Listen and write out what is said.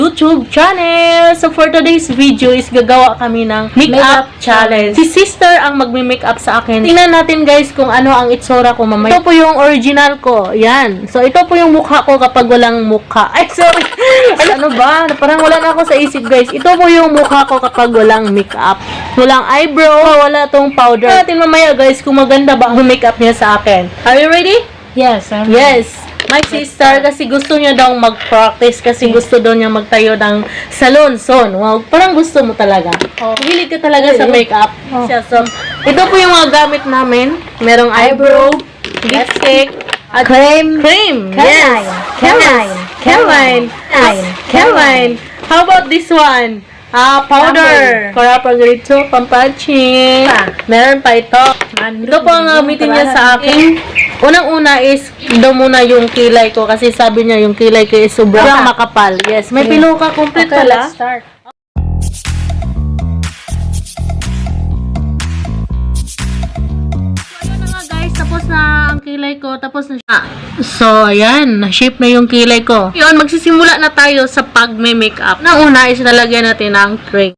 YouTube channel. So for today's video is gagawa kami ng makeup challenge. Si sister ang magme-makeup sa akin. Tingnan natin guys kung ano ang itsura ko mamaya. Ito po yung original ko. Yan. So ito po yung mukha ko kapag walang mukha. Ay sorry. Ano ba? Parang wala na ako sa isip guys. Ito po yung mukha ko kapag walang makeup. Walang eyebrow, wala tong powder. Tingnan natin mamaya guys kung maganda ba ang makeup niya sa akin. Are you ready? Yes, Yes. My sister, kasi gusto niya daw mag-practice, kasi gusto daw niya magtayo ng salon. So, wow, parang gusto mo talaga. Hilig ka talaga sa makeup. So, ito po yung mga gamit namin. Merong eyebrow, lipstick, at cream. Yes. Cameline. How about this one? Powder. Para pag rito, pampaching. Meron pa ito. Ito po ang gamitin niya sa akin. Unang-una is, daw muna yung kilay ko. Kasi sabi niya yung kilay ko is sobrang makapal. Yes, may piluka complete Okay, pala. let's start. Guys, tapos na ang kilay ko, tapos na siya. So, ayan, na-shape na yung kilay ko. Yun, magsisimula na tayo sa pag-makeup. Nang una is nalagyan natin ng cream.